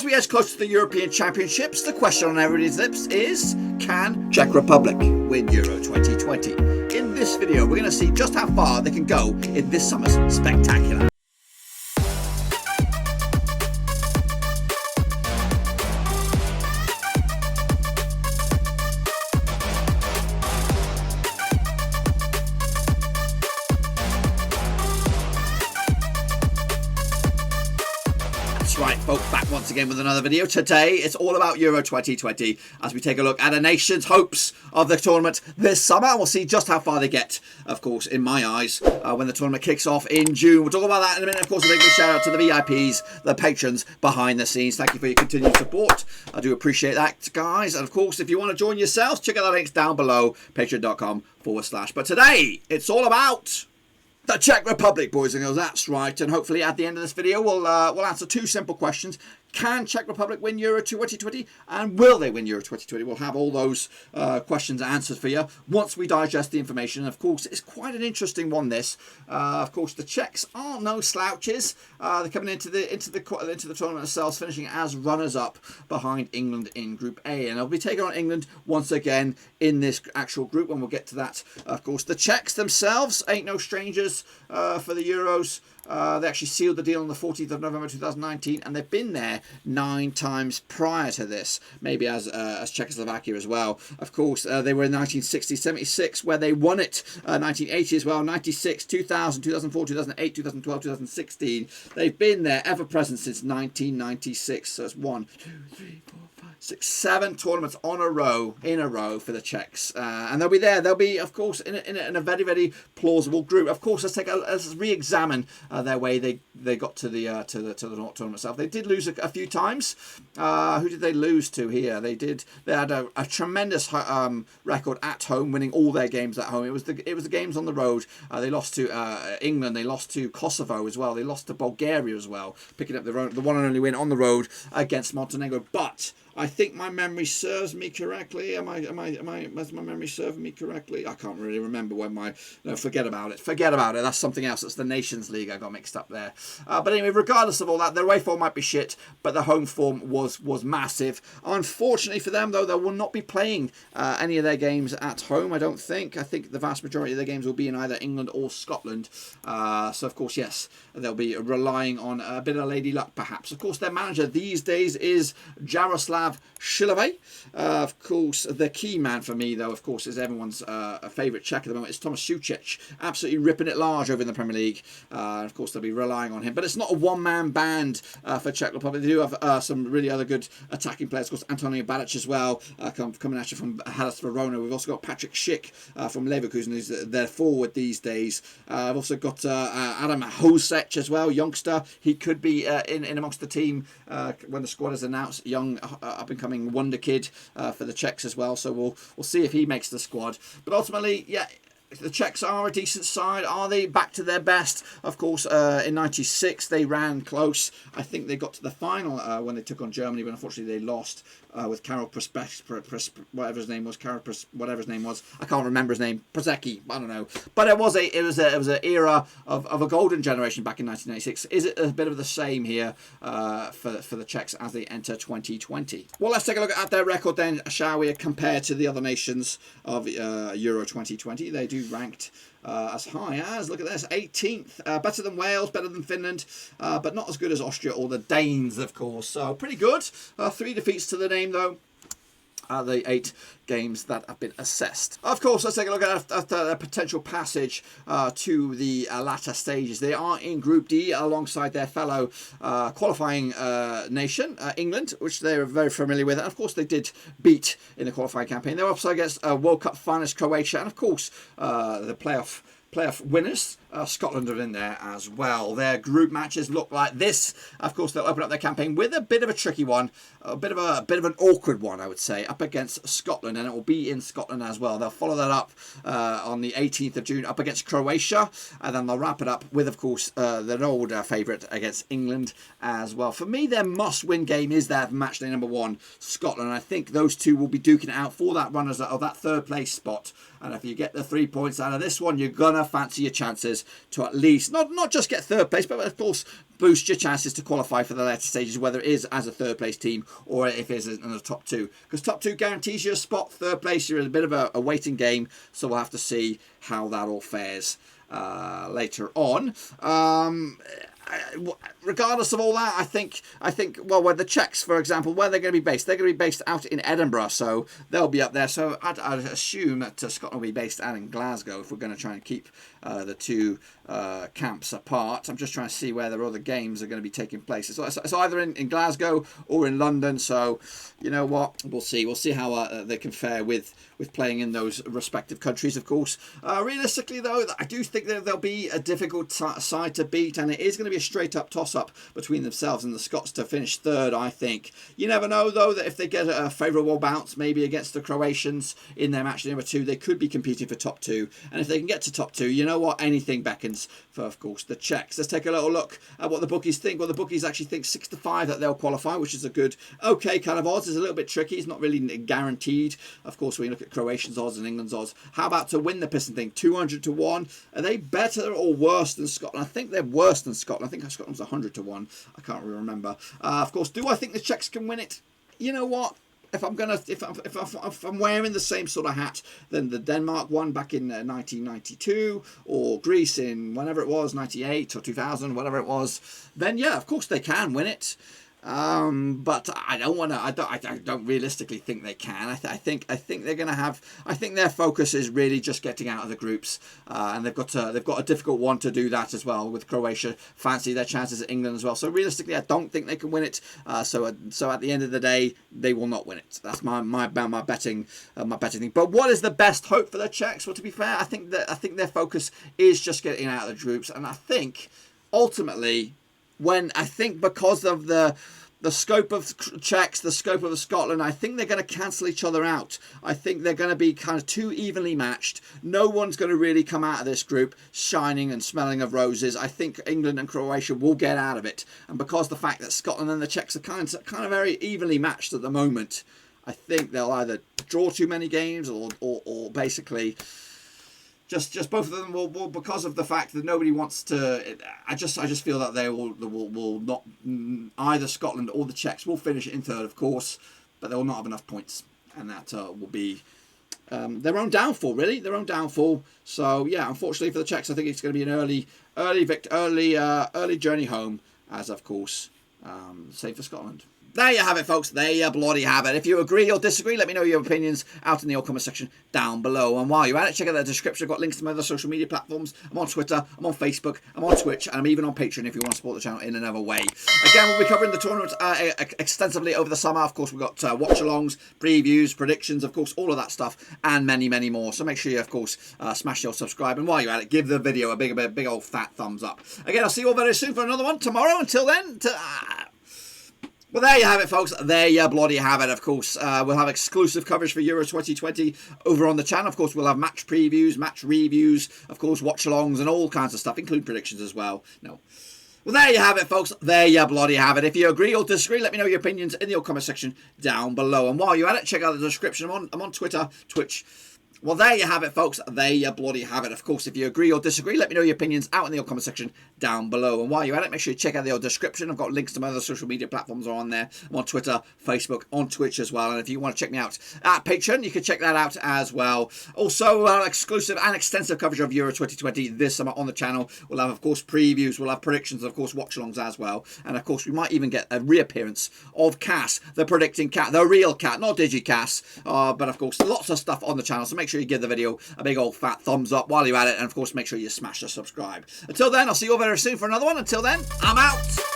As we edge closer to the European Championships, the question on everybody's lips is, can Czech Republic win Euro 2020? In this video, we're going to see just how far they can go in this summer's spectacular. That's right, folks, back once again with another video. Today, it's all about Euro 2020 as we take a look at a nation's hopes of the tournament this summer. We'll see just how far they get, of course, in my eyes, when the tournament kicks off in June. We'll talk about that in a minute. Of course, a big shout out to the VIPs, the patrons behind the scenes. Thank you for your continued support. I do appreciate that, guys. And of course, if you want to join yourselves, check out the links down below, patreon.com/. But today, it's all about the Czech Republic, boys and girls. That's right. And hopefully at the end of this video, we'll answer two simple questions. Can Czech Republic win Euro 2020? And will they win Euro 2020? We'll have all those questions answered for you once we digest the information. And of course, it's quite an interesting one, this. Of course, the Czechs are no slouches. They're coming into the tournament themselves, finishing as runners-up behind England in Group A. And they'll be taking on England once again in this actual group, and we'll get to that. Of course, the Czechs themselves ain't no strangers for the Euros. They actually sealed the deal on the 14th of November 2019, and they've been there 9 times prior to this, maybe as Czechoslovakia as well. Of course, they were in 1960, 76, where they won it, 1980 as well, 96, 2000, 2004, 2008, 2012, 2016. They've been there, ever present since 1996. So it's 1, 2, 3, 4, 5, 6, 7 tournaments in a row for the Czechs, and they'll be there. They'll be, of course, in a very, very plausible group. Of course, let's re-examine their way they got to the tournament itself. They did lose a few times. Who did they lose to here? They had a tremendous record at home, winning all their games at home. It was the games on the road. They lost to England. They lost to Kosovo as well. They lost to Bulgaria as well, picking up the one and only win on the road against Montenegro. But I think my memory serves me correctly. Has my memory serving me correctly? I can't really remember when forget about it. That's something else. That's the Nations League. I got mixed up there. But anyway, regardless of all that, their away form might be shit, but the home form was massive. Unfortunately for them, though, they will not be playing any of their games at home, I don't think. I think the vast majority of their games will be in either England or Scotland. So, of course, yes, they'll be relying on a bit of lady luck, perhaps. Of course, their manager these days is Jaroslav Šilhavý. Of course, the key man for me, though, of course, is everyone's favourite Czech at the moment, is Tomáš Souček, absolutely ripping it large over in the Premier League. Of course, they'll be relying on him. But it's not a one-man band for Czech Republic. They do have some really other good attacking players. Of course, Antonio Balic as well, coming at you from Hellas Verona. We've also got Patrick Schick from Leverkusen, who's their forward these days. I've also got Adam Hosek as well, youngster. He could be in amongst the team when the squad is announced. Young, up-and-coming wonder kid for the Czechs as well. So we'll see if he makes the squad. But ultimately, yeah, the Czechs are a decent side. Are they back to their best? Of course, in 96, they ran close. I think they got to the final when they took on Germany, but unfortunately they lost with Karol whatever his name was. I can't remember his name. Przecki, I don't know. But it was an era of a golden generation back in 1996. Is it a bit of the same here for the Czechs as they enter 2020? Well, let's take a look at their record then, shall we, compared to the other nations of Euro 2020. They do ranked as high as, look at this, 18th. Better than Wales, better than Finland, but not as good as Austria or the Danes, of course. So pretty good. 3 defeats to the name, though. The 8 games that have been assessed. Of course, let's take a look at their potential passage to the latter stages. They are in Group D alongside their fellow qualifying nation, England, which they're very familiar with. And of course, they did beat in the qualifying campaign. They're also against World Cup finalist Croatia, and of course, the playoff winners, Scotland are in there as well. Their group matches look like this. Of course, they'll open up their campaign with a bit of a tricky one, a bit of an awkward one, I would say, up against Scotland, and it will be in Scotland as well. They'll follow that up on the 18th of June up against Croatia, and then they'll wrap it up with, of course, their old favourite against England as well. For me, their must-win game is their match day number 1, Scotland. And I think those two will be duking it out for that runners of that third place spot. And if you get the 3 points out of this one, you're gonna fancy your chances to at least not just get third place, but of course boost your chances to qualify for the later stages, whether it is as a third place team or if it is in the top two. Because top two guarantees you a spot. Third place, you're in a bit of a waiting game. So we'll have to see how that all fares later on. Regardless of all that, I think well, where the Czechs, for example, where they're going to be based, they're going to be based out in Edinburgh, so they'll be up there. So I'd assume that Scotland will be based out in Glasgow if we're going to try and keep the two camps apart. I'm just trying to see where their other games are going to be taking place. It's either in Glasgow or in London. So you know what, we'll see how they can fare with playing in those respective countries. Of course, realistically though, I do think that they'll be a difficult side to beat, and it is going to be a straight up toss up between themselves and the Scots to finish third. I think you never know though that if they get a favourable bounce maybe against the Croatians in their match number 2, they could be competing for top 2, and if they can get to top 2, you know what, anything beckons for, of course, the Czechs. Let's take a little look at what the bookies think. Well, the bookies actually think 6-5 that they'll qualify, which is a good, okay kind of odds. It's a little bit tricky. It's not really guaranteed. Of course, when you look at Croatians' odds and England's odds, how about to win the Piston thing? 200-1. Are they better or worse than Scotland? I think they're worse than Scotland. I think Scotland's 100-1. I can't really remember. Of course, do I think the Czechs can win it? You know what? If I'm wearing the same sort of hat than the Denmark one back in 1992, or Greece in whenever it was, 98 or 2000, whatever it was, then yeah, of course they can win it. But I don't want to. I don't realistically think they can. I think they're going to have. I think their focus is really just getting out of the groups, and they've got a difficult one to do that as well. With Croatia, fancy their chances at England as well. So realistically, I don't think they can win it. So at the end of the day, they will not win it. That's my betting thing. But what is the best hope for the Czechs? Well, to be fair, I think their focus is just getting out of the groups, and I think ultimately, because of the scope of Czechs, the scope of Scotland, I think they're going to cancel each other out. I think they're going to be kind of too evenly matched. No one's going to really come out of this group shining and smelling of roses. I think England and Croatia will get out of it. And because the fact that Scotland and the Czechs are kind of very evenly matched at the moment, I think they'll either draw too many games or basically just both of them will, because of the fact that nobody wants to. I just feel that they will not, either Scotland or the Czechs will finish in third, of course, but they will not have enough points, and that will be their own downfall, really, their own downfall. So yeah, unfortunately for the Czechs, I think it's going to be an early journey home, as of course, save for Scotland. There you have it, folks. There you bloody have it. If you agree or disagree, let me know your opinions out in the comment section down below. And while you're at it, check out the description. I've got links to my other social media platforms. I'm on Twitter, I'm on Facebook, I'm on Twitch, and I'm even on Patreon if you want to support the channel in another way. Again, we'll be covering the tournament extensively over the summer. Of course, we've got watch-alongs, previews, predictions, of course, all of that stuff, and many, many more. So make sure you, of course, smash your subscribe. And while you're at it, give the video a big old fat thumbs up. Again, I'll see you all very soon for another one tomorrow. Until then, well, there you have it, folks. There you bloody have it, of course. We'll have exclusive coverage for Euro 2020 over on the channel. Of course, we'll have match previews, match reviews, of course, watch-alongs and all kinds of stuff, including predictions as well. No. Well, there you have it, folks. There you bloody have it. If you agree or disagree, let me know your opinions in the comment section down below. And while you're at it, check out the description. I'm on Twitter, Twitch. Well, there you have it, folks. There you bloody have it. Of course, if you agree or disagree, let me know your opinions out in the comment section down below. And while you're at it, make sure you check out the description. I've got links to my other social media platforms are on there. I'm on Twitter, Facebook, on Twitch as well. And if you want to check me out at Patreon, you can check that out as well. Also, exclusive and extensive coverage of Euro 2020 this summer on the channel. We'll have, of course, previews. We'll have predictions, of course, watch-alongs as well. And, of course, we might even get a reappearance of Cass, the predicting cat, the real cat, not DigiCass. But, of course, lots of stuff on the channel. So make sure you give the video a big old fat thumbs up while you're at it, and of course make sure you smash the subscribe. Until then, I'll see you all very soon for another one. Until then, I'm out.